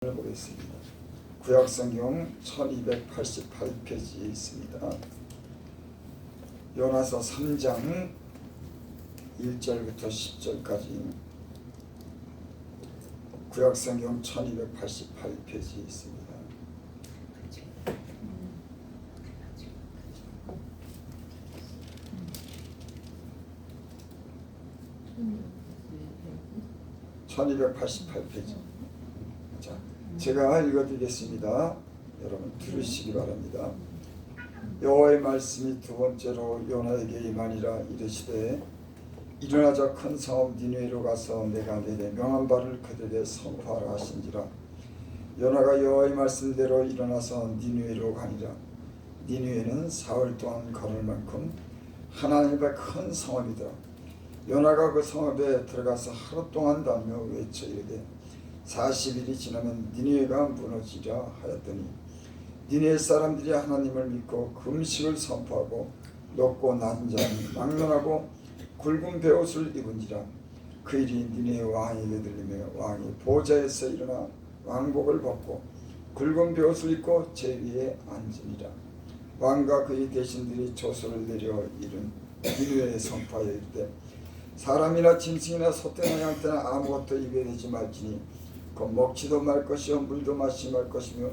보겠습니다. 구약성경 1288페이지에 있습니다. 요나서 3장 1절부터 10절까지 구약성경 1288페이지에 있습니다. (1288페이지) 자, 제가 읽어드리겠습니다. 여러분 들으시기 바랍니다. 여호와의 말씀이 두 번째로 요나에게 임하니라. 이르시되 일어나자 큰 성읍 니느웨로 가서 내가 내게 명한 바를 그들에게 선포하라 하신지라. 요나가 여호와의 말씀대로 일어나서 니느웨로 가니라. 니느웨는 사흘 동안 걸을 만큼 하나님의 큰 성읍이더라. 요나가 그 성읍에 들어가서 하루 동안 다니며 외쳐 이르되 40일이 지나면 니느웨가 무너지리라 하였더니 니느웨 사람들이 하나님을 믿고 금식을 선포하고 높고 낮은 자는 막론하고 굵은 베옷을 입은지라. 그 일이 니느웨 왕에게 들리며 왕이 보좌에서 일어나 왕복을 벗고 굵은 베옷을 입고 제위에 앉으니라. 왕과 그의 대신들이 조서를 내려 이른 니느웨에 선포하여 이르되 사람이나 짐승이나 소떼나 양떼나 아무것도 입에 대지 말지니 곧 먹지도 말 것이요 물도 마시지 말 것이며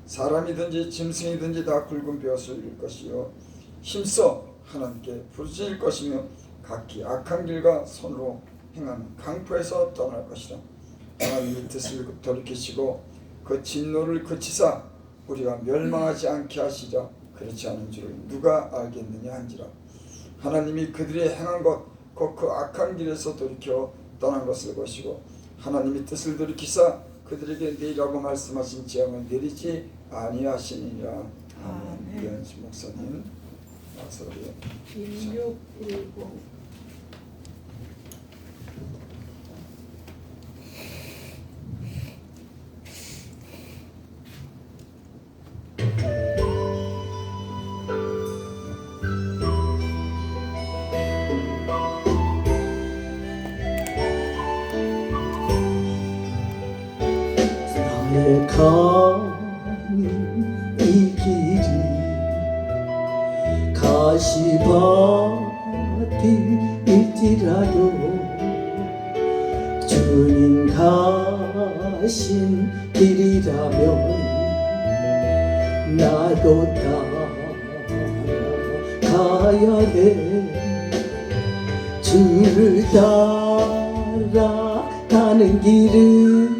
사람이든지 짐승이든지 다 굵은 베옷을 입을 것이요 힘써 하나님께 부르짖을 것이며 각기 악한 길과 손으로 행하는 강포에서 떠날 것이라. 하나님이 뜻을 돌이키시고 그 진노를 그치사 우리가 멸망하지 않게 하시자. 그렇지 않은 줄을 누가 알겠느냐 한지라. 하나님이 그들이 행한 것 곧 그 악한 길에서 돌이켜 떠난 것을 보시고 하나님이 뜻을 돌이키사 그들에게 내리라고 말씀하신 재앙을 내리지 아니하시니라. 아멘. 이현수 목사님 나서 1610 가는 이 길이 가시밭일지라도 주님 가신 길이라면 나도 따라가야 해. 주를 따라가는 길은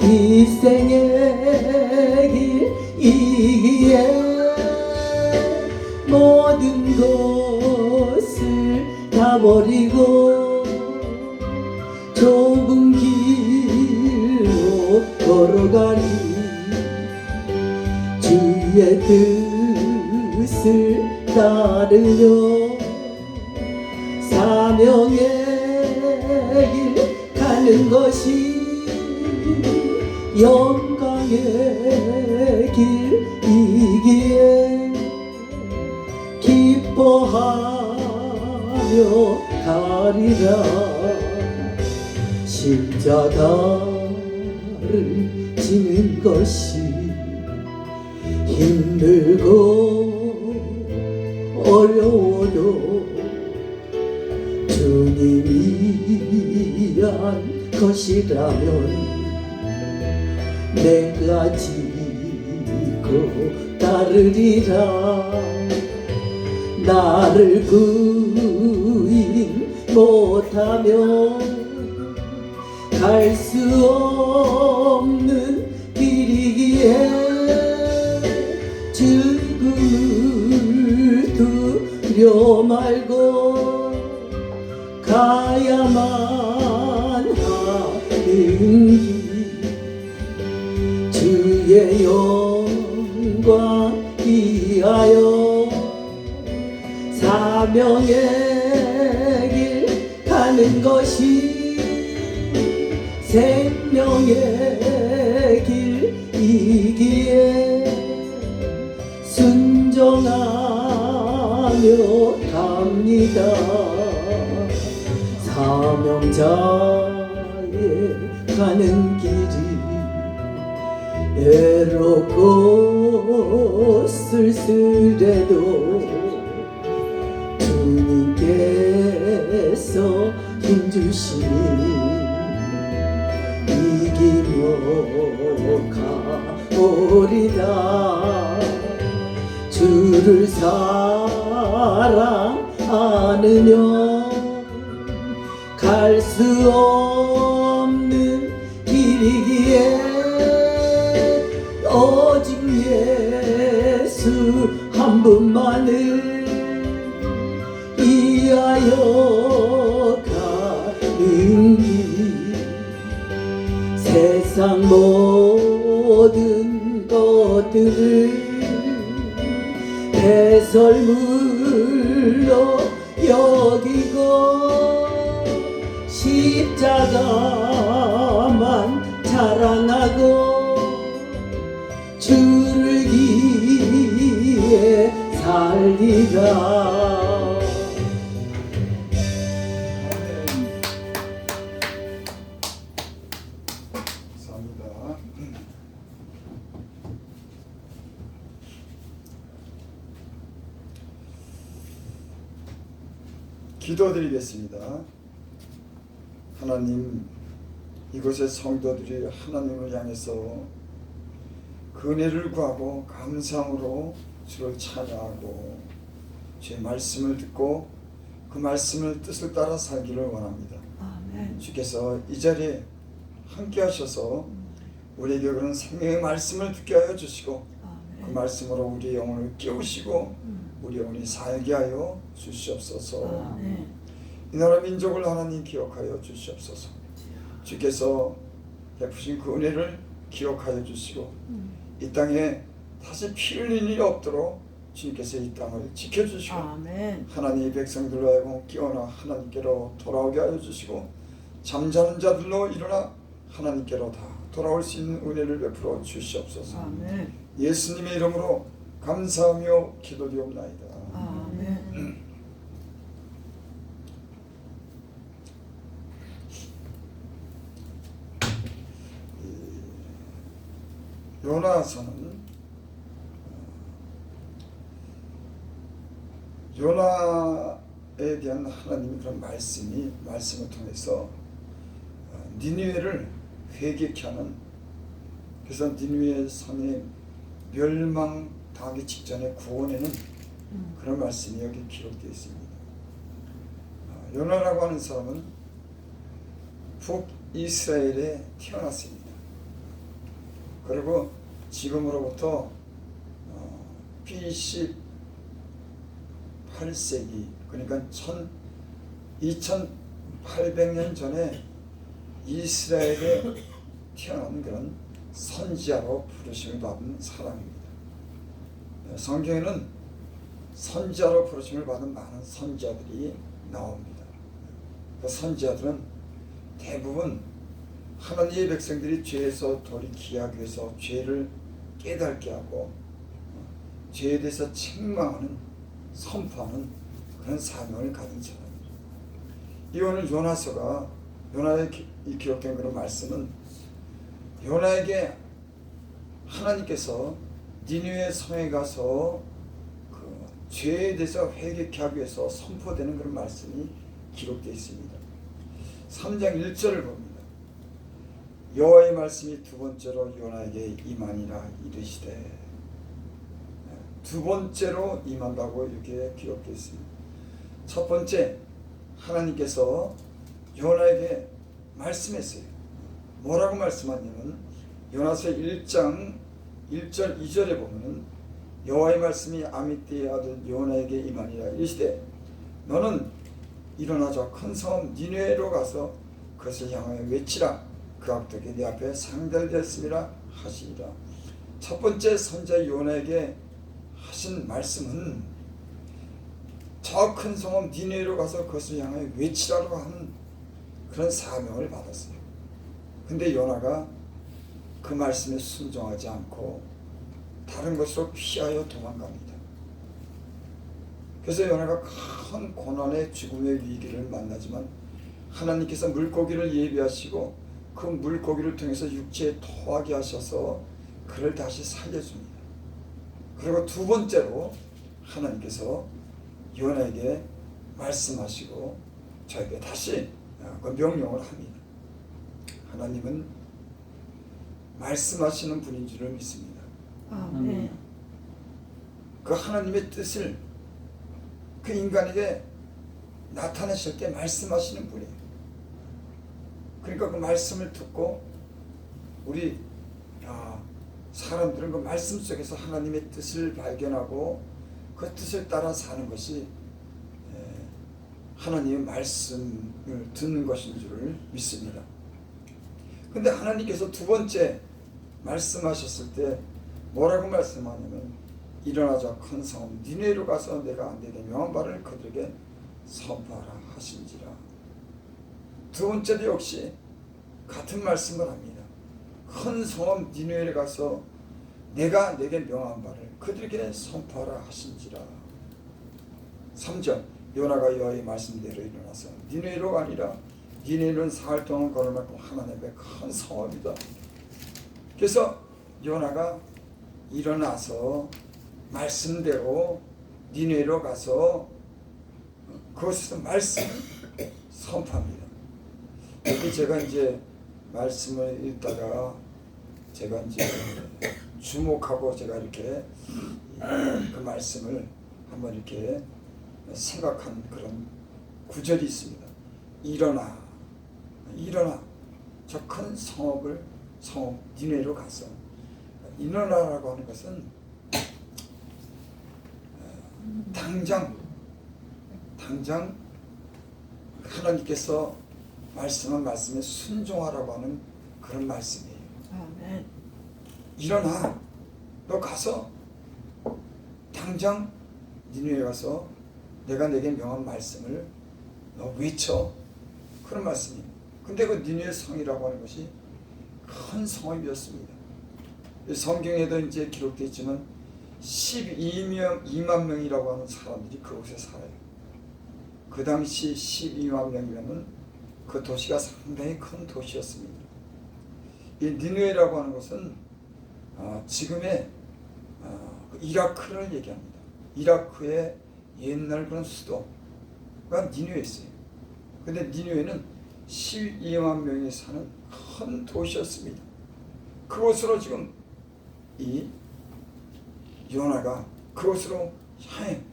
희생의 길이기에 모든 것을 다 버리고 좁은 길로 걸어가니 주의 뜻을 따르며 사명의 길 가는 것이 영광의 길이기에 기뻐하며 가리라. 십자가를 지는 것이 힘들고 어려워도 주님이 위한 것이라면 내가 지고 따르리라. 나를 구인 못하면 갈 수 없는 길이기에 죽음을 두려 말고 가야만 하는 길 주의 영광 위하여 사명의 길 가는 것이 생명의 길이기에 순종하며 갑니다. 사명자의 가는 길이 외롭고 쓸쓸해도 주님께서 힘주시니 이기며 가오리다. 주를 사랑하느냐 갈 수 없는 길이기에 오직 예수 한 분만을 위하여 가는 길. 세상 모든 것들을 배설물로 여기고 십자가만 자랑하고 주를 위해 살리라. 감사합니다. 기도드리겠습니다. 하나님, 이곳의 성도들이 하나님을 향해서 은혜를 구하고 감사함으로 주를 찬양하고 주의 말씀을 듣고 그 말씀을 뜻을 따라 살기를 원합니다. 아멘. 주께서 이 자리에 함께 하셔서 우리에게 그런 생명의 말씀을 듣게 하여 주시고 그 말씀으로 우리 영혼을 깨우시고 우리 영혼이 살게 하여 주시옵소서. 아멘. 이 나라 민족을 하나님 기억하여 주시옵소서. 주께서 베푸신 그 은혜를 기억하여 주시고 이 땅에 다시 피 흘릴 일이 없도록 주님께서 이 땅을 지켜주시고 아멘. 하나님의 백성들로 하여금 깨어나 하나님께로 돌아오게 하여 주시고 잠자는 자들로 일어나 하나님께로 다 돌아올 수 있는 은혜를 베풀어 주시옵소서. 아멘. 예수님의 이름으로 감사하며 기도드리옵나이다. 아멘. 요나서는 요나에 대한 하나님의 그런 말씀을 통해서 니느웨를 회개케 하는, 그래서 니느웨 성의 멸망당하기 직전에 구원에는 그런 말씀이 여기 기록되어 있습니다. 요나라고 하는 사람은 북이스라엘에 태어났습니다. 그리고 지금으로부터 BC 8세기, 그러니까 2800년 전에 이스라엘에 태어난 그런 선지자로 부르심을 받은 사람입니다. 성경에는 선지자로 부르심을 받은 많은 선지자들이 나옵니다. 그 선지자들은 대부분 하나님의 백성들이 죄에서 돌이키기 위해서 죄를 깨닫게 하고 죄에 대해서 책망하는, 선포하는 그런 사명을 가진 사람입니다. 이 오늘 요나서가, 요나에 기록된 그런 말씀은 요나에게 하나님께서 니느웨 성에 가서 그 죄에 대해서 회개케 하기 위해서 선포되는 그런 말씀이 기록되어 있습니다. 3장 1절을 봅니다. 여호와의 말씀이 두 번째로 요나에게 임하니라 이르시되, 두 번째로 임한다고 이렇게 기록되어 있습니다. 첫 번째, 하나님께서 요나에게 말씀했어요. 뭐라고 말씀하냐면 요나서 1장 1절 2절에 보면 여호와의 말씀이 아미떼의 아들 요나에게 임하니라 이르시되, 너는 일어나 저 큰 성 니느웨로 가서 그것을 향하여 외치라. 그 악독이 네 앞에 상달되었음이라 하시니라. 첫 번째 선자 요나에게 하신 말씀은 저 큰 성읍 니느웨로 가서 그것을 향하여 외치라고 하는 그런 사명을 받았어요. 근데 요나가 그 말씀에 순종하지 않고 다른 것으로 피하여 도망갑니다. 그래서 요나가 큰 고난의 죽음의 위기를 만나지만 하나님께서 물고기를 예비하시고 그 물고기를 통해서 육체에 토하게 하셔서 그를 다시 살려줍니다. 그리고 두 번째로 하나님께서 요나에게 말씀하시고 저에게 다시 그 명령을 합니다. 하나님은 말씀하시는 분인 줄을 믿습니다. 아멘. 그 하나님의 뜻을 그 인간에게 나타내실 때 말씀하시는 분이에요. 그러니까 그 말씀을 듣고 우리 사람들은 그 말씀 속에서 하나님의 뜻을 발견하고 그 뜻을 따라 사는 것이 하나님의 말씀을 듣는 것인 줄을 믿습니다. 근데 하나님께서 두 번째 말씀하셨을 때 뭐라고 말씀하냐면 일어나자 큰 성 니네로 가서 내가 내게 명한 바를 그들에게 선포하라 하신지라. 두 번째도 역시 같은 말씀을 합니다. 큰 성읍 니네에 가서 내가 내게 명한 바를 그들에게 선포하라 하신지라. 3절 요나가 여호와의 말씀대로 일어나서 니네로 아니라 니네는 사흘 동안 걸을 만큼 하나님의 큰 성읍이다. 그래서 요나가 일어나서 말씀대로 니네로 가서 그것에서 말씀을 선포합니다. 여기 제가 이제 말씀을 읽다가 제가 이제 주목하고 제가 이렇게 그 말씀을 한번 이렇게 생각한 그런 구절이 있습니다. 일어나 저 큰 성읍 니네로 가서. 일어나라고 하는 것은 당장 하나님께서 말씀한 말씀에 순종하라고 하는 그런 말씀이에요. 아멘. 일어나 너 가서 당장 니네에 가서 내가 내게 명한 말씀을 너 외쳐. 그런 말씀이에요. 근데 그 니네 성이라고 하는 것이 큰 성읍이었습니다. 성경에도 이제 기록되어 있지만 2만 명이라고 하는 사람들이 그곳에 살아요. 그 당시 12만 명이면 그 도시가 상당히 큰 도시였습니다. 이 니느웨라고 하는 것은 지금의 이라크를 얘기합니다. 이라크의 옛날 그런 수도가 니느웨였어요. 근데 니느웨는 12만 명이 사는 큰 도시였습니다. 그곳으로 지금 이 요나가 그곳으로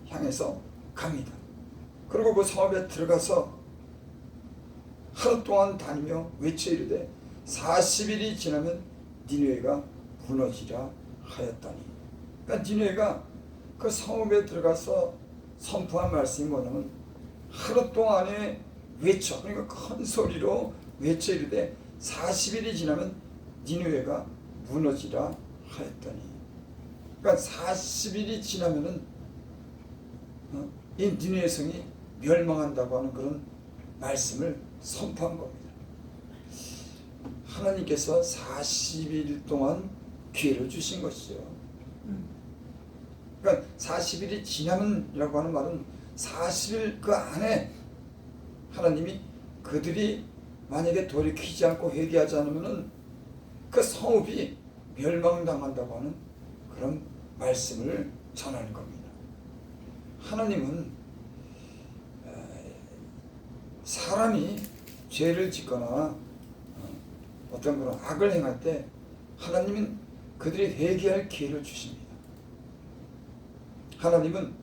향해서 갑니다. 그리고 그 성읍에 들어가서 하루 동안 다니며 외쳐 이르되 40일이 지나면 니느웨가 무너지라 하였다니. 그러니까 니느웨가 그 성읍에 들어가서 선포한 말씀이 뭐냐면 하루 동안에 외쳐, 그러니까 큰 소리로 외쳐 이르되 40일이 지나면 니느웨가 무너지라 하였다니. 그러니까 40일이 지나면은 이 니느웨 성이 멸망한다고 하는 그런 말씀을 선포한 겁니다. 하나님께서 40일 동안 기회를 주신 것이죠. 그러니까 40일이 지나면이라고 하는 말은 40일 그 안에 하나님이 그들이 만약에 돌이키지 않고 회개하지 않으면은 그 성읍이 멸망당한다고 하는 그런 말씀을 전하는 겁니다. 하나님은 사람이 죄를 짓거나 어떤 그런 악을 행할 때 하나님은 그들이 회개할 기회를 주십니다. 하나님은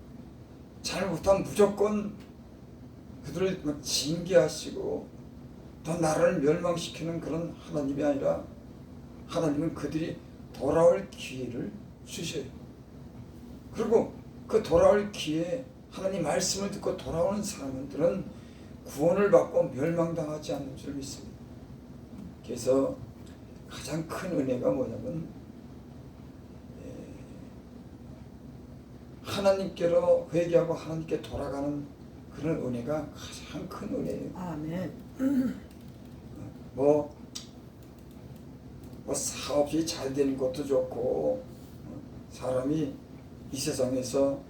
잘못하면 무조건 그들을 징계하시고 또 나라를 멸망시키는 그런 하나님이 아니라 하나님은 그들이 돌아올 기회를 주셔요. 그리고 그 돌아올 기회에 하나님 말씀을 듣고 돌아오는 사람들은 구원을 받고 멸망당하지 않는 줄 믿습니다. 그래서 가장 큰 은혜가 뭐냐면 하나님께로 회개하고 하나님께 돌아가는 그런 은혜가 가장 큰 은혜예요. 아멘. 뭐 사업이 잘 되는 것도 좋고 사람이 이 세상에서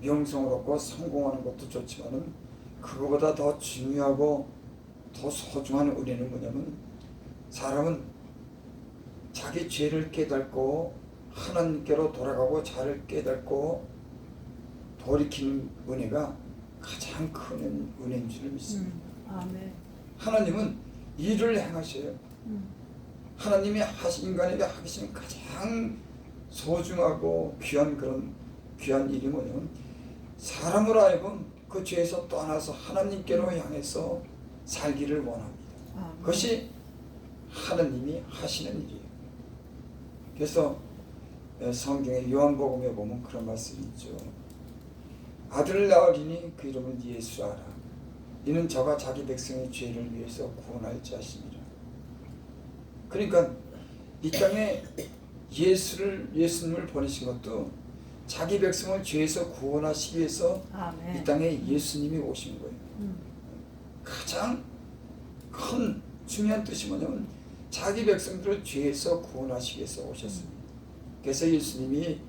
명성을 얻고 성공하는 것도 좋지만은 그거보다 더 중요하고 더 소중한 은혜는 뭐냐면 사람은 자기 죄를 깨닫고 하나님께로 돌아가고 자를 깨닫고 돌이키는 은혜가 가장 큰 은혜인 줄 믿습니다. 아멘. 하나님은 일을 행하셔요. 하나님이 인간에게 하시는 가장 소중하고 귀한 그런 귀한 일이 뭐냐면 사람으로 하여금 그 죄에서 떠나서 하나님께로 향해서 살기를 원합니다. 아멘. 그것이 하나님이 하시는 일이에요. 그래서 성경의 요한복음에 보면 그런 말씀이 있죠. 아들을 낳으리니 그 이름은 예수하라. 이는 저가 자기 백성의 죄를 위해서 구원할 자신이라. 그러니까 이 땅에 예수님을 보내신 것도 자기 백성을 죄에서 구원하시기 위해서 아멘. 이 땅에 예수님이 오신 거예요. 가장 큰 중요한 뜻이 뭐냐면 자기 백성들을 죄에서 구원하시기 위해서 오셨습니다. 그래서 예수님이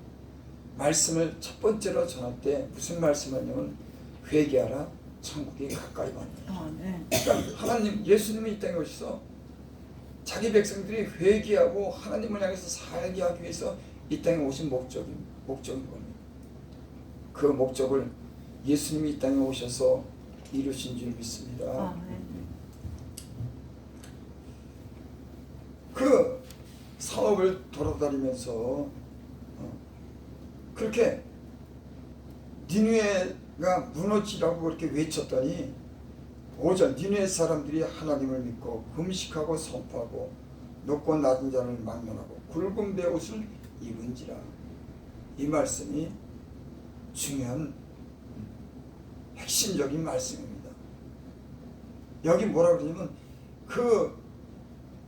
말씀을 첫 번째로 전할 때 무슨 말씀이냐면 회개하라, 천국이 가까이 왔느니라. 아멘. 그러니까 하나님, 예수님이 이 땅에 오셔서 자기 백성들이 회개하고 하나님을 향해서 살게 하기 위해서 이 땅에 오신 목적인 겁니다. 그 목적을 예수님이 이 땅에 오셔서 이루신 줄 믿습니다. 아멘. 그 사업을 돌아다니면서 그렇게 니느웨가 무너지라고 그렇게 외쳤더니 오전 니느웨 사람들이 하나님을 믿고 금식하고 선포하고 높고 낮은 자를 막론하고 굵은 베옷을 입은지라. 이 말씀이 중요한 핵심적인 말씀입니다. 여기 뭐라 그러냐면 그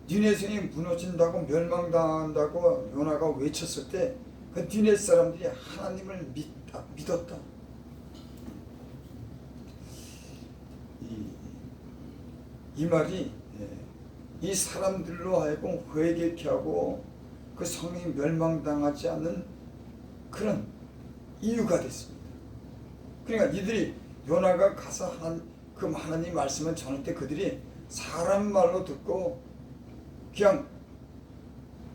니느웨 성이 무너진다고 멸망당한다고 요나가 외쳤을 때 그 니느웨 사람들이 하나님을 믿었다. 이 말이 이 사람들로 하여금 회개케 하고 그 성이 멸망당하지 않는 그런 이유가 됐습니다. 그러니까 이들이 요나가 가서 그 하나님 말씀을 전할 때 그들이 사람 말로 듣고 그냥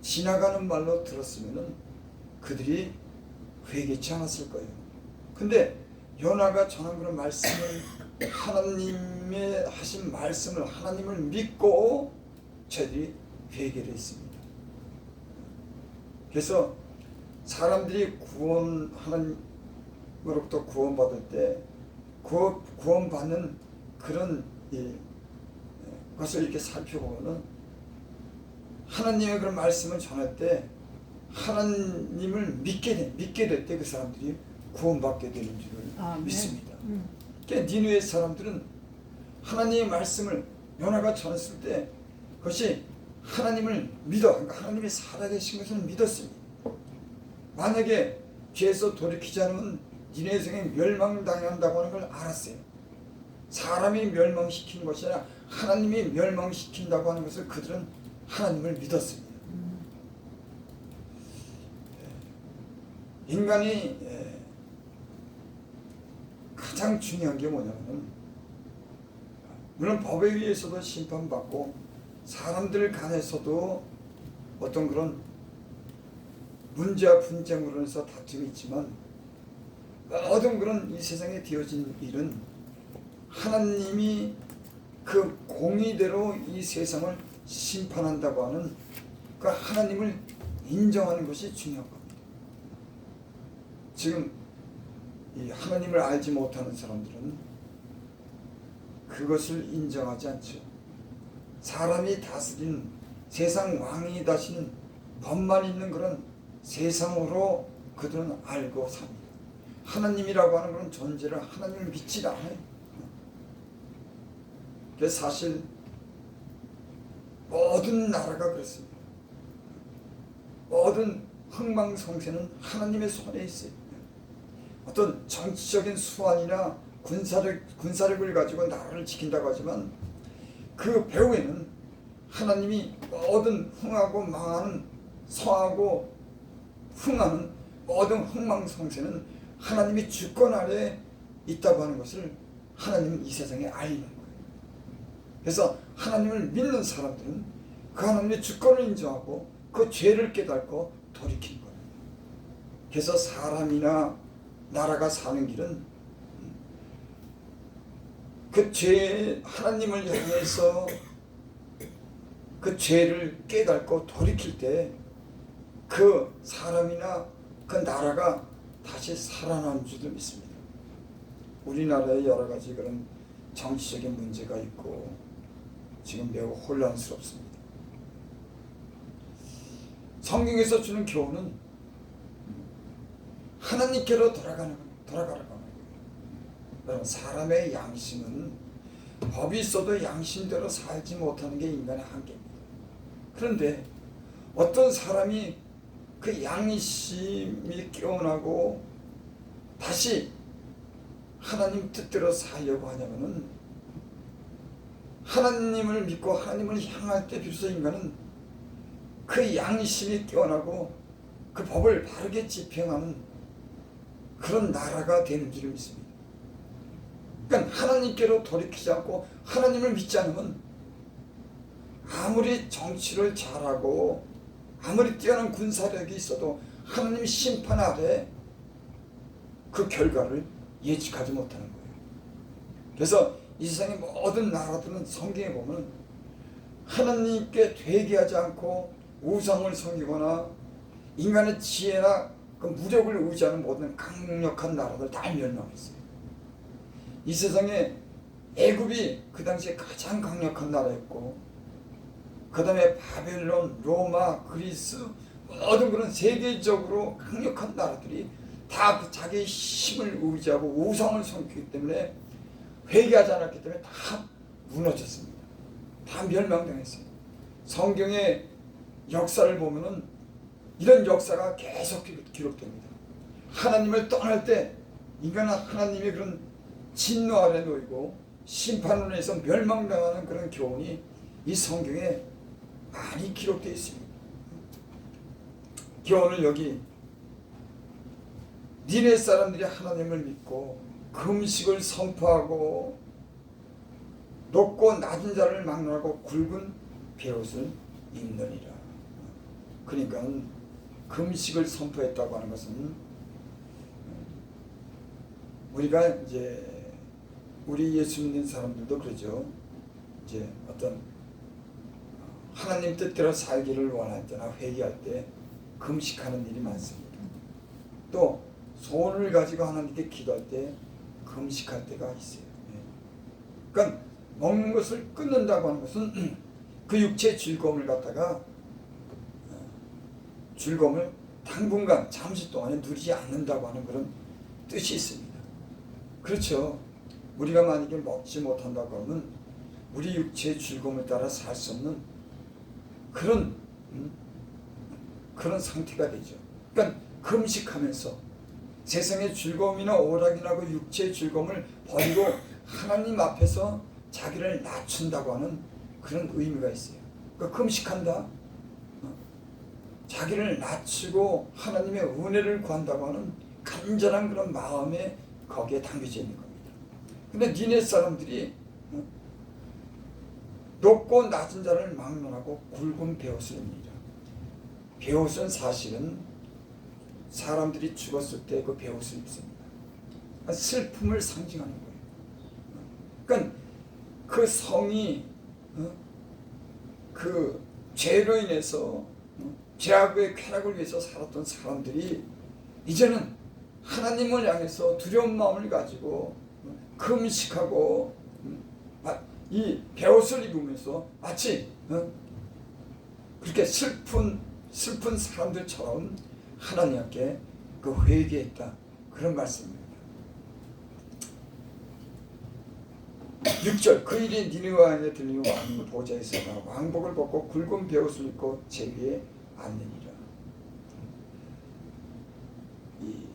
지나가는 말로 들었으면은 그들이 회개치 않았을 거예요. 근데 요나가 전한 그런 말씀을 하나님의 하신 말씀을 하나님을 믿고 저희들이 회개를 했습니다. 그래서 사람들이 하나님으로부터 구원받을 때 그 구원받는 그런 것을 이렇게 살펴보면은 하나님의 그런 말씀을 전할 때 하나님을 믿게 될 때 그 사람들이 구원받게 되는 줄을 믿습니다. 그러니까 니느웨 사람들은 하나님의 말씀을 요나가 전했을 때 그것이 하나님을 그러니까 하나님이 살아계신 것을 믿었습니다. 만약에 죄에서 돌이키지 않으면 니느웨 성이 멸망당한다고 하는 걸 알았어요. 사람이 멸망시키는 것이 아니라 하나님이 멸망시킨다고 하는 것을 그들은 하나님을 믿었습니다. 인간이 가장 중요한 게 뭐냐면 물론 법에 의해서도 심판받고 사람들 간에서도 어떤 그런 문제와 분쟁으로 해서 다툼이 있지만 모든 그런 이 세상에 되어진 일은 하나님이 그 공의대로 이 세상을 심판한다고 하는 그 하나님을 인정하는 것이 중요한 겁니다. 지금 이 하나님을 알지 못하는 사람들은 그것을 인정하지 않죠. 사람이 다스리는 세상 왕이 다스리는 법만 있는 그런 세상으로 그들은 알고 삽니다. 하나님이라고 하는 그런 존재를 하나님을 믿지 않아요. 그래서 사실 모든 나라가 그렇습니다. 모든 흥망성쇠는 하나님의 손에 있어요. 어떤 정치적인 수완이나 군사력을 가지고 나라를 지킨다고 하지만 그 배후에는 하나님이 모든 흥하고 망하는 성하고 흥하는 모든 흥망성쇠는 하나님이 주권 아래에 있다고 하는 것을 하나님은 이 세상에 알리는 거예요. 그래서 하나님을 믿는 사람들은 그 하나님의 주권을 인정하고 그 죄를 깨닫고 돌이키는 거예요. 그래서 사람이나 나라가 사는 길은 그 죄, 하나님을 향해서 그 죄를 깨닫고 돌이킬 때 그 사람이나 그 나라가 다시 살아나는 줄도 믿습니다. 우리나라에 여러 가지 그런 정치적인 문제가 있고 지금 매우 혼란스럽습니다. 성경에서 주는 교훈은 하나님께로 돌아가라고 하는 거예요. 여러분, 사람의 양심은 법이 있어도 양심대로 살지 못하는 게 인간의 한계입니다. 그런데 어떤 사람이 그 양심이 깨어나고 다시 하나님 뜻대로 살려고 하냐면은 하나님을 믿고 하나님을 향할 때 비로소 인간은 그 양심이 깨어나고 그 법을 바르게 집행하는 그런 나라가 되는 줄 믿습니다. 그러니까 하나님께로 돌이키지 않고 하나님을 믿지 않으면 아무리 정치를 잘하고 아무리 뛰어난 군사력이 있어도 하나님의 심판 아래 그 결과를 예측하지 못하는 거예요. 그래서 이 세상의 모든 나라들은 성경에 보면 하나님께 회개하지 않고 우상을 섬기거나 인간의 지혜나 그 무력을 의지하는 모든 강력한 나라들 다 멸망했어요. 이 세상에 애굽이 그 당시에 가장 강력한 나라였고 그 다음에 바벨론, 로마, 그리스 모든 그런 세계적으로 강력한 나라들이 다 그 자기의 힘을 의지하고 우상을 섬기기 때문에 회개하지 않았기 때문에 다 무너졌습니다. 다 멸망당했어요. 성경의 역사를 보면은 이런 역사가 계속 기록됩니다. 하나님을 떠날 때 인간은 하나님의 그런 진노 아래 놓이고 심판으로 인해서 멸망당하는 그런 교훈이 이 성경에 많이 기록되어 있습니다. 교훈을 여기 니네 사람들이 하나님을 믿고 금식을 선포하고 높고 낮은 자를 막론하고 굵은 베옷을 입느니라. 그러니까 금식을 선포했다고 하는 것은 우리가 이제 우리 예수 믿는 사람들도 그러죠. 이제 어떤 하나님 뜻대로 살기를 원할 때나 회개할 때 금식하는 일이 많습니다. 또 소원을 가지고 하나님께 기도할 때 금식할 때가 있어요. 그러니까 먹는 것을 끊는다고 하는 것은 그 육체의 즐거움을 갖다가 즐거움을 당분간 잠시 동안에 누리지 않는다고 하는 그런 뜻이 있습니다. 그렇죠. 우리가 만약에 먹지 못한다고 하면 우리 육체의 즐거움을 따라 살 수 없는 그런 상태가 되죠. 그러니까 금식하면서 세상의 즐거움이나 오락이나 그 육체의 즐거움을 버리고 하나님 앞에서 자기를 낮춘다고 하는 그런 의미가 있어요. 그러니까 금식한다. 자기를 낮추고 하나님의 은혜를 구한다고 하는 간절한 그런 마음에 거기에 담겨져 있는 겁니다. 근데 니네 사람들이 높고 낮은 자를 막론하고 굵은 베옷을 입니다. 베옷은 사실은 사람들이 죽었을 때 그 베옷을 입습니다. 슬픔을 상징하는 거예요. 그러니까 그 성이 그 죄로 인해서 죄악의 쾌락을 위해서 살았던 사람들이 이제는 하나님을 향해서 두려운 마음을 가지고 금식하고 이 베옷을 입으면서 마치 그렇게 슬픈 사람들처럼 하나님께 그 회개했다, 그런 말씀입니다. 6절 그 일이 니느웨에 들리며 왕이 보좌에서 왕복을 벗고 굵은 베옷을 입고 제 위에 앉느니라. 이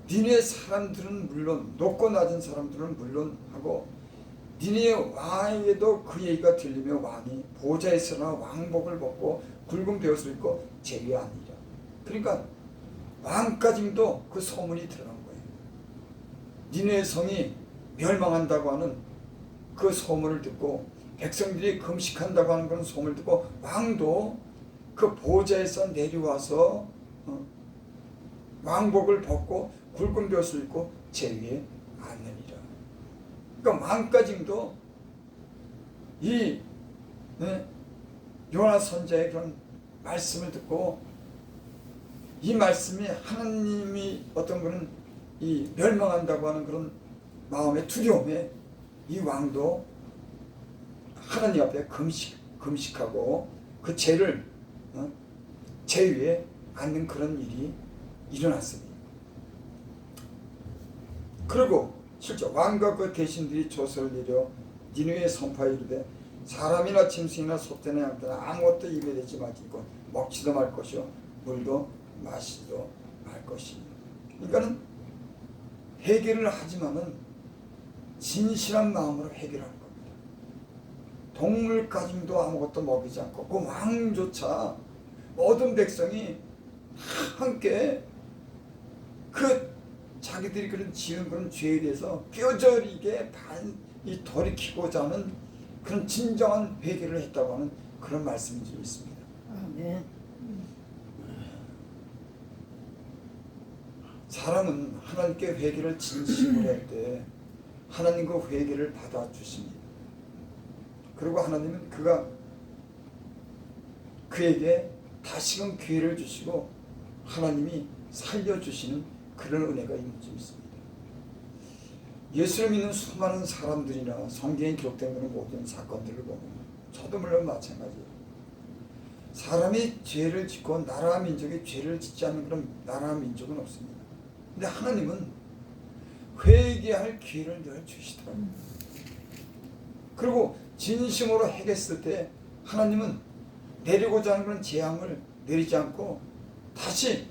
니느웨 사람들은 물론 높고 낮은 사람들은 물론 하고 니느웨 왕에게도 그 얘기가 들리며 왕이 보좌에서나 왕복을 벗고 굵은 베옷을 입고 제 위에 앉으리라. 그러니까 왕까지도 그 소문이 들어간 거예요. 니느웨 성이 멸망한다고 하는 그 소문을 듣고 백성들이 금식한다고 하는 그런 소문을 듣고 왕도 그 보좌에서 내려와서 왕복을 벗고 굵은 벼슬 입고 제 위에 앉느니라. 그러니까 마음가짐도 이 요나 선지자의 그런 말씀을 듣고 이 말씀이 하나님이 어떤 그런 이 멸망한다고 하는 그런 마음의 두려움에 이 왕도 하나님 앞에 금식하고 그 죄를 죄 위에 앉는 그런 일이 일어났습니다. 그리고 실제 왕과 그 대신들이 조서를 내려 니느웨에 선포하여 이르되 사람이나 짐승이나 소떼나 양떼나 아무것도 입에 대지 말고 먹지도 말 것이요 물도 마시지도 말 것이니. 그러니까는 회개를 하지만은 진실한 마음으로 회개하는 겁니다. 동물까지도 아무것도 먹이지 않고 그 왕조차 모든 백성이 함께 그 자기들이 그런 지은 그런 죄에 대해서 뼈저리게 이 돌이키고자 하는 그런 진정한 회개를 했다고 하는 그런 말씀이 좀 있습니다. 아멘. 사람은 하나님께 회개를 진심으로 할 때 하나님 그 회개를 받아주십니다. 그리고 하나님은 그에게 다시금 기회를 주시고 하나님이 살려주시는 그런 은혜가 있는 점 있습니다. 예수를 믿는 수많은 사람들이나 성경에 기록된 그런 모든 사건들을 보면 저도 물론 마찬가지예요. 사람이 죄를 짓고 나라와 민족이 죄를 짓지 않는 그런 나라와 민족은 없습니다. 근데 하나님은 회개할 기회를 늘 주시더라고요. 그리고 진심으로 회개했을 때 하나님은 내리고자 하는 그런 재앙을 내리지 않고 다시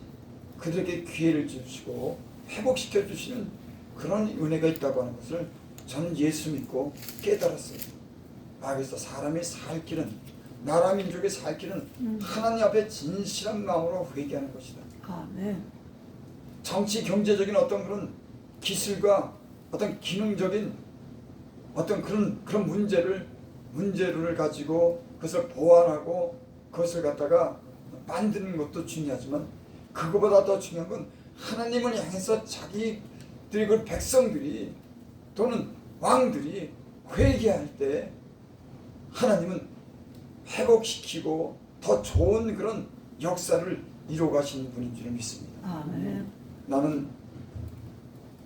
그들에게 기회를 주시고 회복시켜 주시는 그런 은혜가 있다고 하는 것을 저는 예수 믿고 깨달았어요. 그래서 사람이 살 길은 나라 민족이 살 길은 하나님 앞에 진실한 마음으로 회개하는 것이다. 아멘. 정치 경제적인 어떤 그런 기술과 어떤 기능적인 어떤 그런 문제를 가지고 그것을 보완하고 그것을 갖다가 만드는 것도 중요하지만 그거보다 더 중요한 건 하나님을 향해서 자기들이 그 백성들이 또는 왕들이 회개할 때 하나님은 회복시키고 더 좋은 그런 역사를 이루어 가시는 분인 줄 믿습니다. 아멘. 나는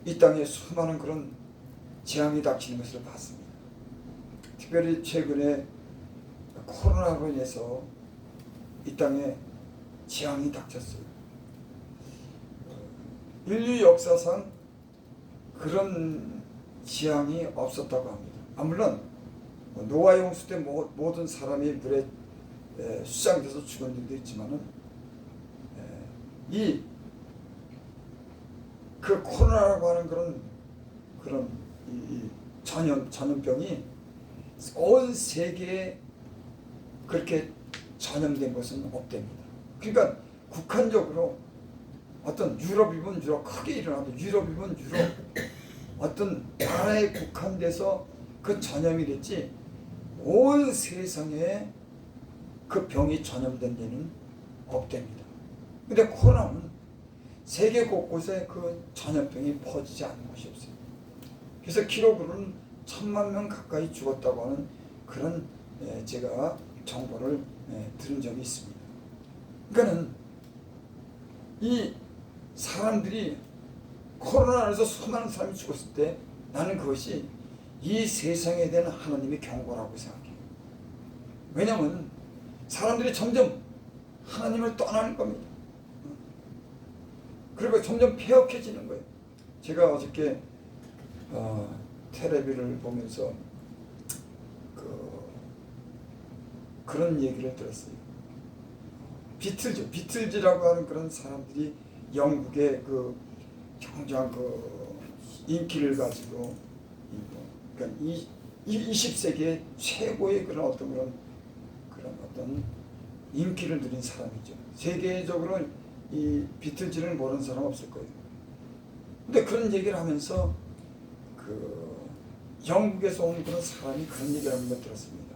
이 땅에 수많은 그런 재앙이 닥치는 것을 봤습니다. 특별히 최근에 코로나로 인해서 이 땅에 재앙이 닥쳤어요. 인류 역사상 그런 재앙이 없었다고 합니다. 물론 노아 홍수 때 모든 사람이 물에 수장돼서 죽은 일도 있지만은 그 코로나라고 하는 그런 이 전염병이 온 세계에 그렇게 전염된 것은 없답니다. 그러니까 국한적으로 어떤 유럽이면 유럽 크게 일어나도 유럽이면 유럽 어떤 나라에 국한돼서 그 전염이 됐지 온 세상에 그 병이 전염된 데는 없답니다. 근데 코로나는 세계 곳곳에 그 전염병이 퍼지지 않는 곳이 없어요. 그래서 기록으로는 1000만 명 가까이 죽었다고 하는 그런 제가 정보를 들은 적이 있습니다. 그러니까는 이 사람들이 코로나에서 수많은 사람이 죽었을 때 나는 그것이 이 세상에 대한 하나님의 경고라고 생각해요. 왜냐하면 사람들이 점점 하나님을 떠나는 겁니다. 그리고 점점 폐역해지는 거예요. 제가 어저께 텔레비를 보면서 그런 얘기를 들었어요. 비틀즈라고 하는 그런 사람들이 영국의 그 굉장한 그 인기를 가지고 그러니까 20세기의 최고의 그런 어떤 인기를 누린 사람이죠. 세계적으로 이 비틀즈를 모르는 사람 없을 거예요. 근데 그런 얘기를 하면서 그 영국에서 온 그런 사람이 그런 얘기를 하는 걸 들었습니다.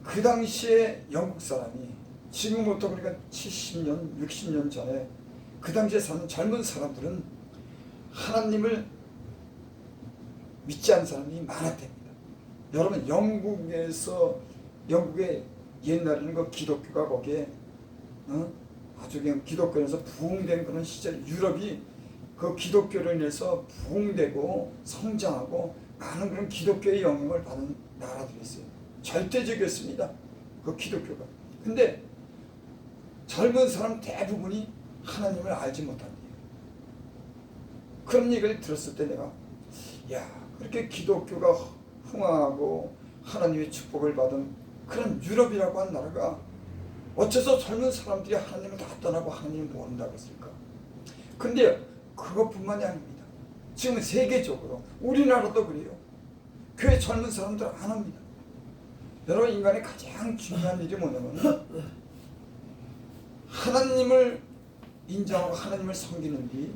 그 당시에 영국 사람이 지금부터 그러니까 70년, 60년 전에 그 당시에 사는 젊은 사람들은 하나님을 믿지 않는 사람이 많았답니다. 여러분 영국의 옛날에는 그 기독교가 거기에 아주 그냥 기독교에서 부흥된 그런 시절, 유럽이 그 기독교로 인해서 부흥되고 성장하고 많은 그런 기독교의 영향을 받은 나라들이었어요. 절대적이었습니다, 그 기독교가. 근데 젊은 사람 대부분이 하나님을 알지 못한대요. 그런 얘기를 들었을 때 내가, 야, 그렇게 기독교가 흥황하고 하나님의 축복을 받은 그런 유럽이라고 한 나라가 어째서 젊은 사람들이 하나님을 다 떠나고 하나님을 모른다고 했을까? 근데 그것뿐만이 아닙니다. 지금 세계적으로 우리나라도 그래요. 교회 젊은 사람들 안 합니다. 여러분, 인간의 가장 중요한 일이 뭐냐면 하나님을 인정하고 하나님을 섬기는 일이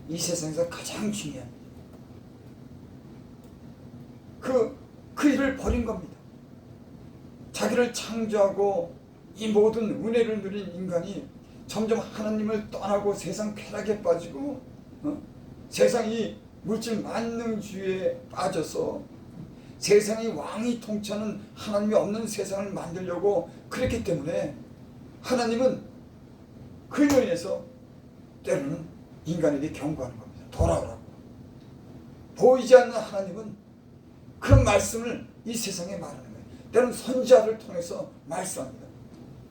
이 세상에서 가장 중요한 일. 그 일을 버린 겁니다. 자기를 창조하고 이 모든 은혜를 누린 인간이 점점 하나님을 떠나고 세상 쾌락에 빠지고 세상이 물질 만능주의에 빠져서 세상이 왕이 통치하는 하나님이 없는 세상을 만들려고 그랬기 때문에 하나님은 그로 인해서 때로는 인간에게 경고하는 겁니다. 돌아오라고. 보이지 않는 하나님은 그 말씀을 이 세상에 말하는 거예요. 때로는 선지자를 통해서 말씀합니다.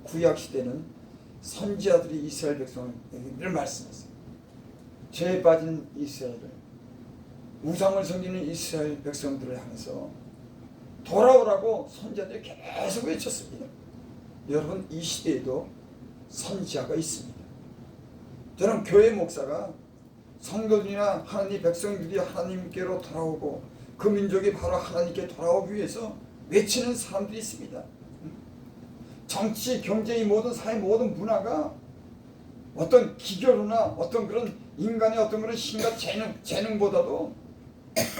구약시대는 선지자들이 이스라엘 백성을 말씀했어요. 죄에 빠진 이스라엘을, 우상을 섬기는 이스라엘 백성들을 향해서 돌아오라고 선지자들이 계속 외쳤습니다. 여러분, 이 시대에도 선지자가 있습니다. 저는 교회 목사가 성도들이나 하나님 백성들이 하나님께로 돌아오고 그 민족이 바로 하나님께 돌아오기 위해서 외치는 사람들이 있습니다. 정치, 경제, 이 모든 사회, 모든 문화가 어떤 기교로나 어떤 그런 인간의 어떤 그런 신과 재능보다도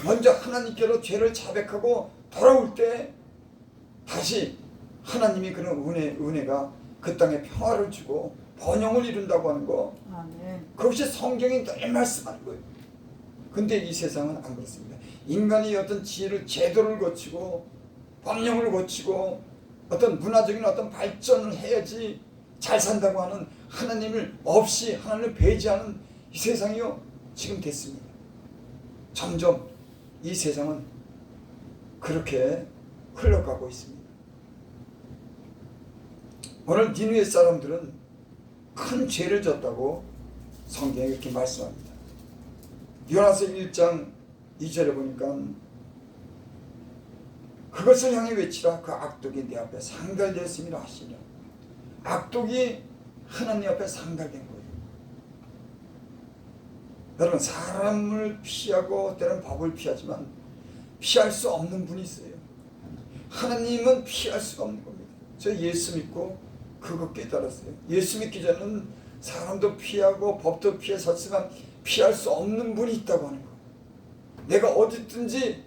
먼저 하나님께로 죄를 자백하고 돌아올 때 다시 하나님이 그런 은혜가 그 땅에 평화를 주고 번영을 이룬다고 하는 거, 아멘. 그것이 성경이 늘 말씀하는 거예요. 근데 이 세상은 안 그렇습니다. 인간이 어떤 지혜를, 제도를 거치고 법령을 거치고 어떤 문화적인 어떤 발전을 해야지 잘 산다고 하는 하나님을 없이 하나님을 배제하는 이 세상이요, 지금 됐습니다. 점점 이 세상은 그렇게 흘러가고 있습니다. 오늘 니느웨 사람들은 큰 죄를 졌다고 성경에 이렇게 말씀합니다. 요나서 1장 2절에 보니까 그것을 향해 외치라. 그 악독이 내 앞에 상달되었음이라 하시니라. 악독이 하나님 앞에 상달된 거예요. 여러분, 사람을 피하고 때로는 법을 피하지만 피할 수 없는 분이 있어요. 하나님은 피할 수가 없는 겁니다. 저 예수 믿고 그거 깨달았어요. 예수 믿기 전에는 사람도 피하고 법도 피했었지만 피할 수 없는 분이 있다고 하는 거. 내가 어디 있든지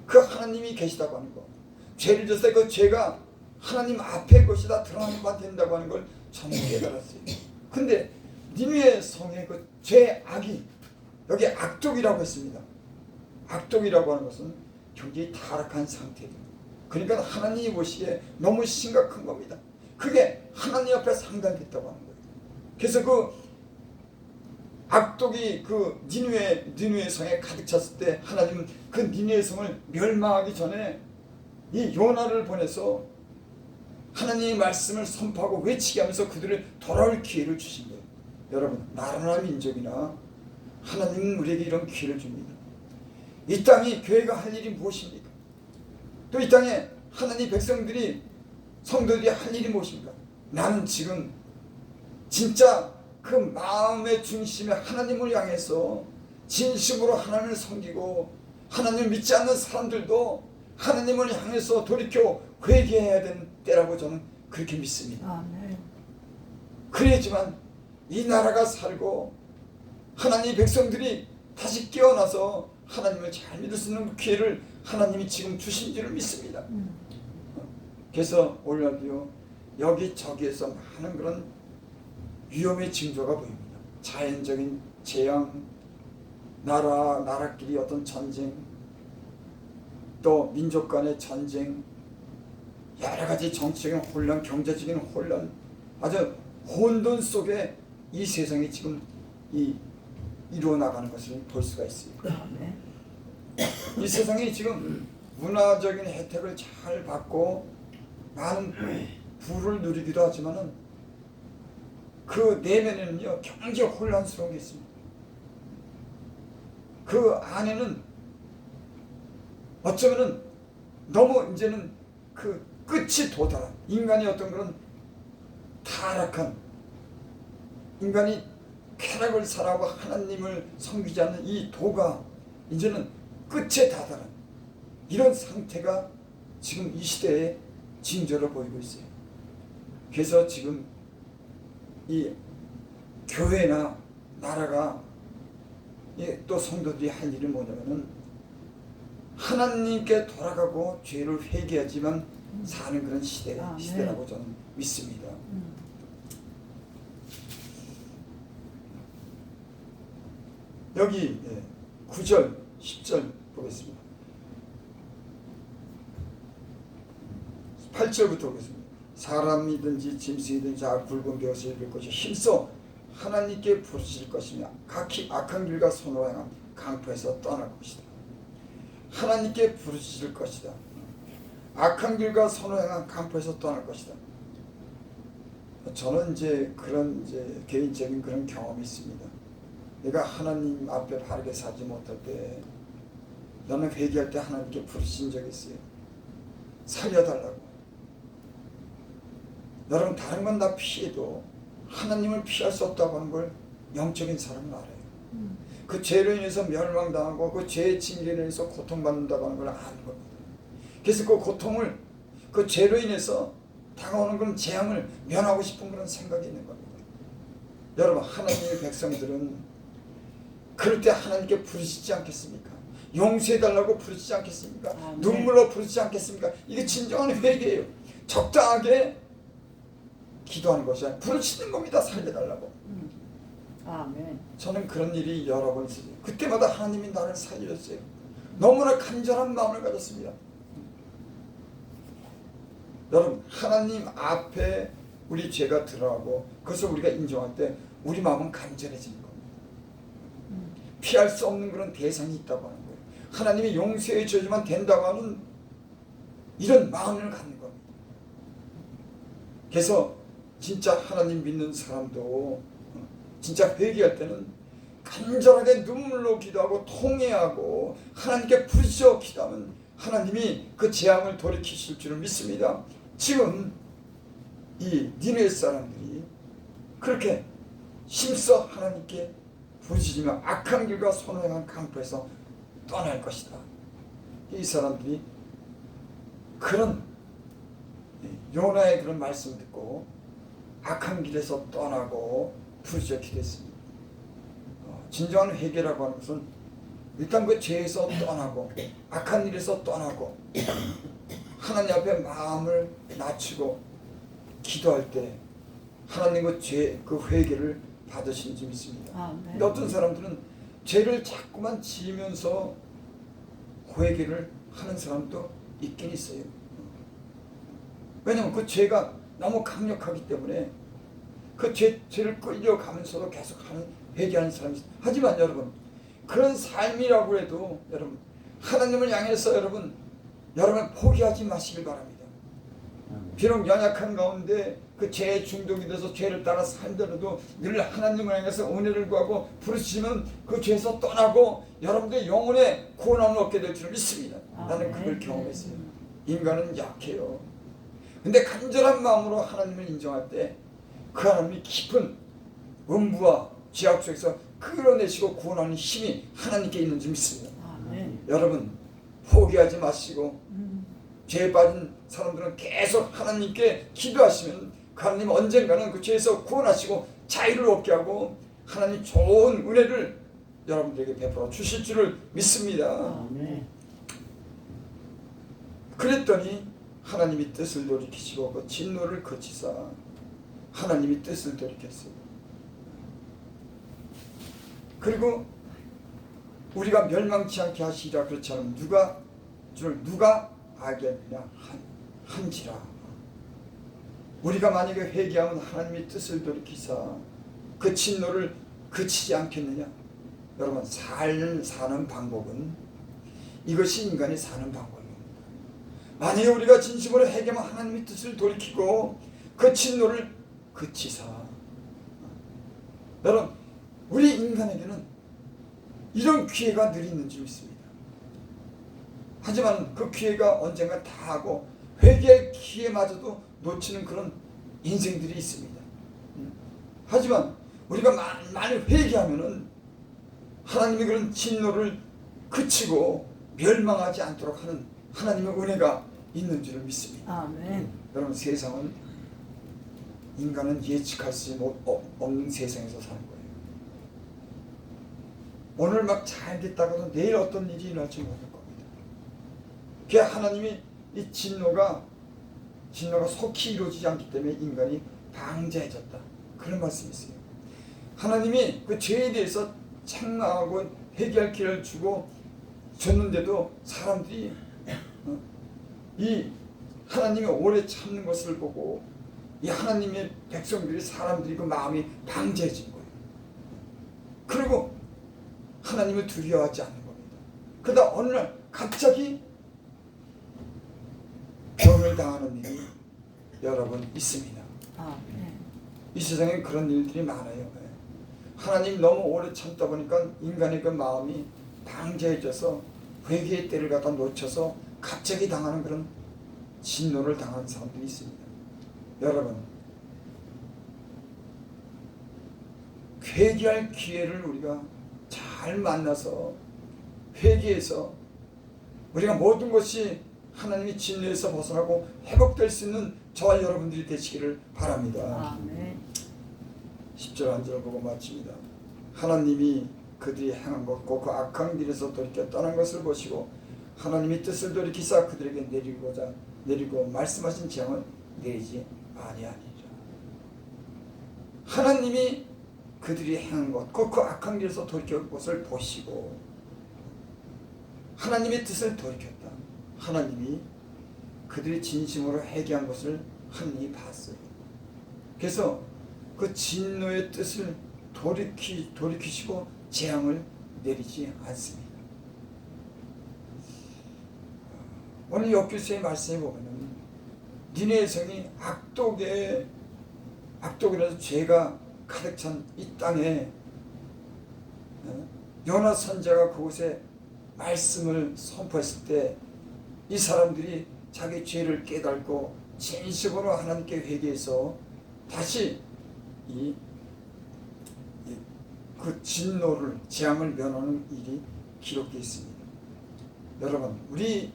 그 하나님이 계시다고 하는 거. 죄를 졌을 때 그 죄가 하나님 앞에 것이다 드러나면 된다고 하는 걸 저는 깨달았어요. 근데 니느웨 성의 그 죄악이, 여기 악독이라고 했습니다. 악독이라고 하는 것은 굉장히 타락한 상태예요. 그러니까 하나님이 보시기에 너무 심각한 겁니다. 그게 하나님 앞에 상달됐다고 하는 거예요. 그래서 그 악독이 그 니느웨 성에 가득 찼을 때 하나님은 그 니느웨 성을 멸망하기 전에 이 요나를 보내서 하나님의 말씀을 선포하고 외치게 하면서 그들을 돌아올 기회를 주신 거예요. 여러분, 나라나 민족이나 하나님은 우리에게 이런 기회를 줍니다. 이 땅이 교회가 할 일이 무엇입니까? 또 이 땅에 하나님 백성들이, 성도들이 할 일이 무엇입니까? 나는 지금 진짜 그 마음의 중심에 하나님을 향해서 진심으로 하나님을 섬기고 하나님을 믿지 않는 사람들도 하나님을 향해서 돌이켜 회개해야 되는 때라고 저는 그렇게 믿습니다. 아멘. 그래야지만 이 나라가 살고 하나님 백성들이 다시 깨어나서 하나님을 잘 믿을 수 있는 기회를 하나님이 지금 주신 줄을 믿습니다. 그래서 오늘날도요, 여기저기에서 많은 그런 위험의 징조가 보입니다. 자연적인 재앙, 나라끼리 어떤 전쟁, 또 민족 간의 전쟁, 여러 가지 정치적인 혼란, 경제적인 혼란, 아주 혼돈 속에 이 세상이 지금 이루어 나가는 것을 볼 수가 있어요. 아멘. 이 세상이 지금 문화적인 혜택을 잘 받고 많은 부를 누리기도 하지만은 그 내면에는요 경제 혼란스러운 게 있습니다. 그 안에는 어쩌면은 너무 이제는 그 끝이 도달한 인간이 어떤 그런 타락한 인간이 쾌락을 사랑하고 하나님을 섬기지 않는 이 도가 이제는 끝에 다다른 이런 상태가 지금 이 시대에 징조를 보이고 있어요. 그래서 지금 이 교회나 나라가 또 성도들이 할 일은 뭐냐면은 하나님께 돌아가고 죄를 회개하지만 사는 그런 시대라고 저는 믿습니다. 여기 9절, 10절 보겠습니다. 8절부터 보겠습니다. 사람이든지 짐승이든지 굵은 벼슬을 입을 것이 힘써 하나님께 부르실 것이며 각히 악한 길과 손으로 향한 강포에서 떠날 것이다. 하나님께 부르실 것이다. 악한 길과 손으로 향한 강포에서 떠날 것이다. 저는 이제 그런 개인적인 그런 경험이 있습니다. 내가 하나님 앞에 바르게 살지 못할 때 나는 회개할 때 하나님께 부르신 적이 있어요. 살려달라고. 여러분 다른 건 다 피해도 하나님을 피할 수 없다고 하는 걸 영적인 사람은 알아요. 그 죄로 인해서 멸망당하고 그 죄의 징계로 인해서 고통받는다고 하는 걸 아는 겁니다. 그래서 그 고통을 그 죄로 인해서 다가오는 그런 재앙을 면하고 싶은 그런 생각이 있는 겁니다. 여러분 하나님의 백성들은 그럴 때 하나님께 부르시지 않겠습니까? 용서해달라고 부르시지 않겠습니까? 눈물로 부르시지 않겠습니까? 이게 진정한 회개예요. 적당하게 기도하는 것이 아니라 부르시는 겁니다. 살려달라고. 아멘. 저는 그런 일이 여러 번 있어요. 그때마다 하나님이 나를 살려줬어요. 너무나 간절한 마음을 가졌습니다. 여러분 하나님 앞에 우리 죄가 드러나고 그것을 우리가 인정할 때 우리 마음은 간절해지는 겁니다. 피할 수 없는 그런 대상이 있다고 하는 거예요. 하나님이 용서해 줘야만 된다고 하는 이런 마음을 갖는 겁니다. 그래서 진짜 하나님 믿는 사람도 진짜 회개할 때는 간절하게 눈물로 기도하고 통회하고 하나님께 부르짖어 기도하면 하나님이 그 재앙을 돌이키실 줄을 믿습니다. 지금 이 니느웨 사람들이 그렇게 힘써 하나님께 부르짖으며 악한 길과 손을 향한 강포에서 떠날 것이다. 이 사람들이 그런 요나의 그런 말씀 듣고 악한 길에서 떠나고 부르짖어 기도했습니다. 진정한 회개라고 하는 것은 일단 그 죄에서 떠나고 악한 일에서 떠나고 하나님 앞에 마음을 낮추고 기도할 때 하나님 그 회개를 받으시는 줄 믿습니다. 근데 어떤 사람들은 죄를 자꾸만 지으면서 회개를 하는 사람도 있긴 있어요. 왜냐하면 그 죄가 너무 강력하기 때문에 그 죄를 끌려가면서도 계속 회개하는 사람이 있어요. 하지만 여러분 그런 삶이라고 해도 여러분 하나님을 향해서 여러분 포기하지 마시길 바랍니다. 비록 연약한 가운데 그 죄에 중독이 돼서 죄를 따라 살더라도 늘 하나님을 향해서 은혜를 구하고 부르시면 그 죄에서 떠나고 여러분들의 영혼의 구원함을 얻게 될 줄 믿습니다. 나는 그걸 경험했어요. 인간은 약해요. 근데 간절한 마음으로 하나님을 인정할 때 그 하나님이 깊은 음부와 죄악 속에서 끌어내시고 구원하는 힘이 하나님께 있는 줄 믿습니다. 여러분 포기하지 마시고 죄에 빠진 사람들은 계속 하나님께 기도하시면 그 하나님 언젠가는 그 죄에서 구원하시고 자유를 얻게 하고 하나님 좋은 은혜를 여러분들에게 베풀어 주실 줄을 믿습니다. 그랬더니 하나님이 뜻을 돌이키시고 그 진노를 거치사 하나님이 뜻을 돌이켰어요. 그리고 우리가 멸망치 않게 하시리라 그렇지 않으면 누가 알겠느냐 한지라. 우리가 만약에 회개하면 하나님의 뜻을 돌이키사 그 진노를 그치지 않겠느냐. 여러분 사는 방법은 이것이 인간이 사는 방법입니다. 만약에 우리가 진심으로 회개하면 하나님의 뜻을 돌이키고 그 진노를 그치사. 여러분 우리 인간에게는 이런 기회가 늘 있는 줄 믿습니다. 하지만 그 기회가 언젠가 다 하고 회개할 기회마저도 놓치는 그런 인생들이 있습니다. 하지만 우리가 많이 회개하면은 하나님의 그런 진노를 그치고 멸망하지 않도록 하는 하나님의 은혜가 있는 줄을 믿습니다. 아멘. 여러분 세상은 인간은 예측할 수 없는 세상에서 사는 거예요. 오늘 막 잘 됐다가도 내일 어떤 일이 일어날지 모를 겁니다. 그게 하나님이 이 진노가 속히 이루어지지 않기 때문에 인간이 방자해졌다. 그런 말씀이 있어요. 하나님이 그 죄에 대해서 책망하고 회개할 기회를 줬는데도 사람들이 이 하나님이 오래 참는 것을 보고 이 하나님의 백성들이 사람들이 그 마음이 방자해진 거예요. 그리고 하나님을 두려워하지 않는 겁니다. 그러다 어느 날 갑자기 병을 당하는 일이 여러분 있습니다. 아멘. 이 세상에 그런 일들이 많아요. 하나님 너무 오래 참다 보니까 인간의 그 마음이 방자해져서 회개의 때를 갖다 놓쳐서 갑자기 당하는 그런 진노를 당하는 사람들이 있습니다. 여러분 회개할 기회를 우리가 잘 만나서 회개해서 우리가 모든 것이 하나님의 진노에서 벗어나고 회복될 수 있는 저와 여러분들이 되시기를 바랍니다. 아멘. 10절 한 절 보고 마칩니다. 하나님이 그들이 행한 것 곧 그 악한 길에서 돌이켜 떠난 것을 보시고 하나님이 뜻을 돌이키사 그들에게 내리고 말씀하신 재앙을 내리지 아니하니라. 하나님이 그들이 행한 것 곧 그 악한 길에서 돌이켜 것을 보시고 하나님의 뜻을 돌이켰다. 하나님이 그들이 진심으로 회개한 것을 하나님이 봤어요. 그래서 그 진노의 뜻을 돌이키시고 재앙을 내리지 않습니다. 오늘 욥기서의 말씀에 보면은 니네 성이 악독이라서 죄가 가득 찬 이 땅에 요나 선지자가 그곳에 말씀을 선포했을 때 이 사람들이 자기 죄를 깨닫고 진심으로 하나님께 회개해서 다시 그 진노를 재앙을 면하는 일이 기록되어 있습니다. 여러분 우리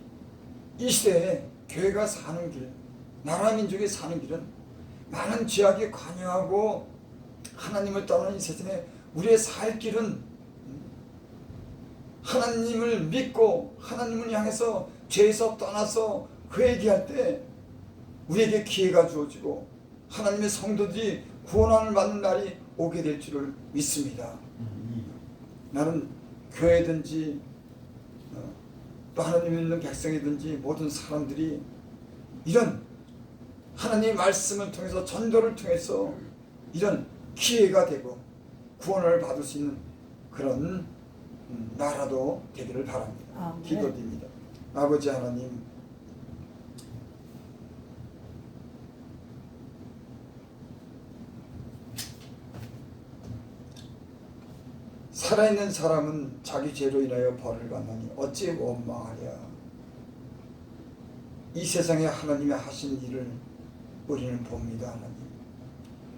이 시대에 교회가 사는 길, 나라 민족이 사는 길은 많은 죄악에 관여하고 하나님을 떠나는 이 세상에 우리의 살 길은 하나님을 믿고 하나님을 향해서 죄에서 떠나서 회개할 때 우리에게 기회가 주어지고 하나님의 성도들이 구원을 받는 날이 오게 될 줄을 믿습니다. 나는 교회든지 또 하나님 믿는 백성이든지 모든 사람들이 이런 하나님의 말씀을 통해서 전도를 통해서 이런 기회가 되고 구원을 받을 수 있는 그런 나라도 되기를 바랍니다. 아멘. 기도드립니다. 아버지 하나님, 살아있는 사람은 자기 죄로 인하여 벌을 받나니 어찌 원망하랴. 이 세상에 하나님이 하신 일을 우리는 봅니다.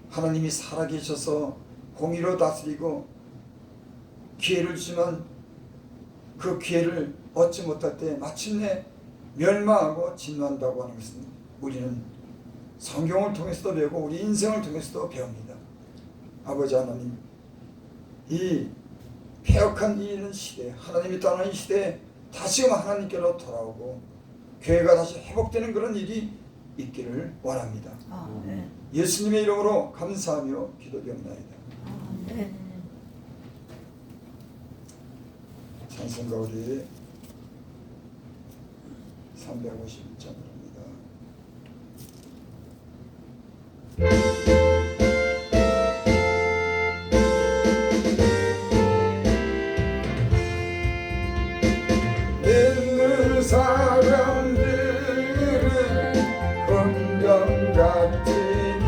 하나님이 살아계셔서 공의로 다스리고 기회를 주지만 그 기회를 얻지 못할 때 마침내 멸망하고 진노한다고 하는 것은 우리는 성경을 통해서도 배우고 우리 인생을 통해서도 배웁니다. 아버지 하나님, 이 폐역한 이 시대, 하나님이 떠나는 이 시대에 다시금 하나님께로 돌아오고 교회가 다시 회복되는 그런 일이 있기를 원합니다. 아멘. 예수님의 이름으로 감사하며 기도드립니다. 아멘. 찬송가 우리 351장입니다. 믿는 사람들은 금경 같으니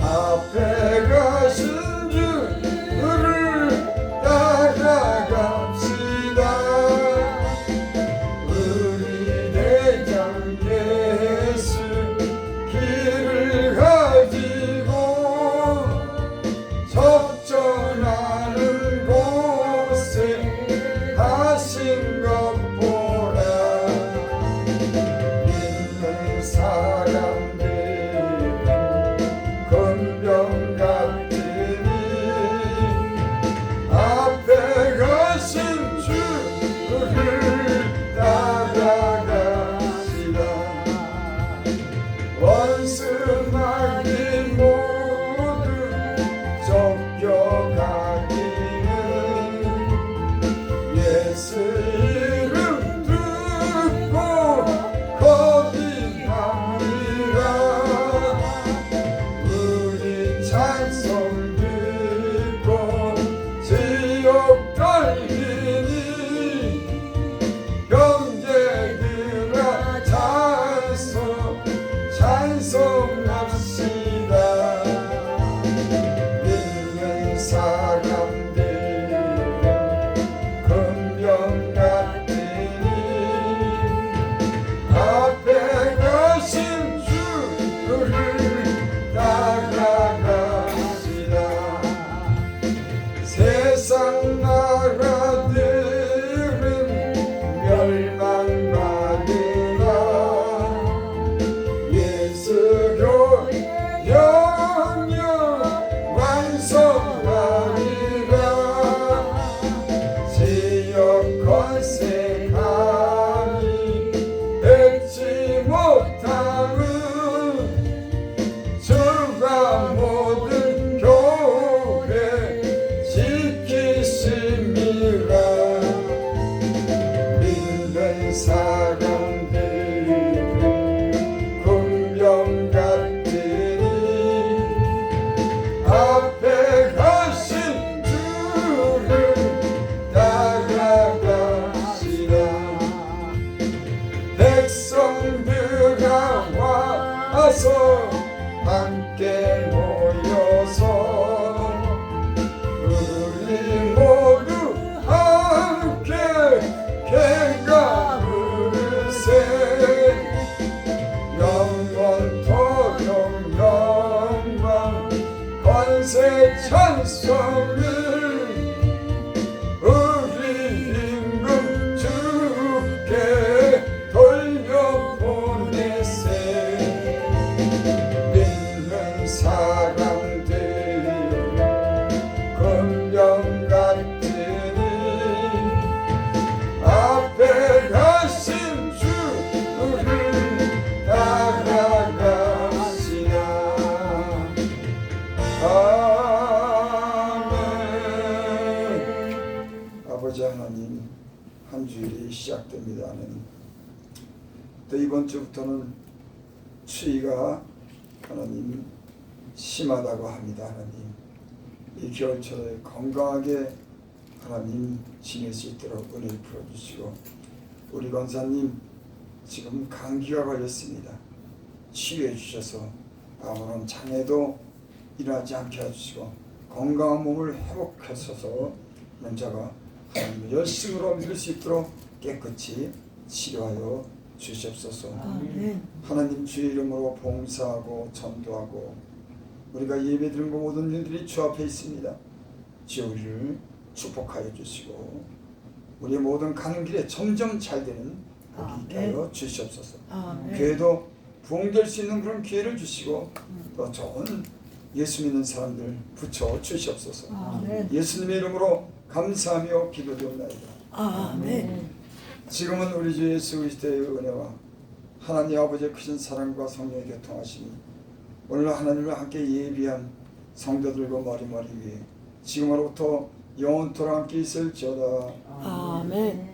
앞에 가신 주를 따라갑시다. 우리 대장 예수 길을 가지고 접전하는 곳에 하신 것 보라. 믿는 사람들 금병 같으니 앞에 가신 주를 따라갑시다. 원수 마귀 모두 쫓겨가기는 예수 이름 듣고 겁이 납니다. 우리 찬송 듣고 지옥 달리니 형제들아 찬송합시다. 믿는 사람들 금병 같으니 앞에 가신 주를 따라갑시다. 세상 나라들은 멸망받으나 예수교 영영 완성하리라. 지역 권세 감히 뱉지 못함은 주가 모든 교회 지키심이라. 믿는 사람들 금병 같으니 앞에 가신 주를 따라갑시다. 백성들아 와서 함께 모여서 우리 모두 함께 갱가 부르세. 영원토록 영광 권세 찬송을 우리 임금 주께 돌려보내세. 믿는 사람들 금령 같으니 앞에 가신 주를 따라갑시다. 아멘. 아버지 하나님, 한 주일이 시작됩니다는 또 이번 주부터는 추위가 하나님 심하다고 합니다. 하나님, 이 겨울철에 건강하게 하나님 지낼 수 있도록 은혜를 풀어주시고, 우리 권사님 지금 감기가 걸렸습니다. 치유해 주셔서 아무런 장애도 일어나지 않게 해주시고 건강한 몸을 회복하셔서 문자가 하나님의 열심으로 믿을 수 있도록 깨끗이 치료하여 주시옵소서. 하나님 주의 이름으로 봉사하고 전도하고 우리가 예배드린 모든 일들이 주 앞에 있습니다. 주 우리를 축복하여 주시고 우리의 모든 가는 길에 점점 잘 되는 복이 있게 하여 주시옵소서. 교회도 부흥될 수 있는 그런 기회를 주시고 또 좋은 예수 믿는 사람들 붙여 주시옵소서. 예수님의 이름으로 감사하며 기도드립니다. 아멘. 지금은 우리 주 예수 그리스도의 은혜와 하나님 아버지의 크신 사랑과 성령의 교통하심이 오늘 하나님과 함께 예비한 성도들과 머리머리 위에 지금으로부터 영원토록 함께 있을지어다. 아멘.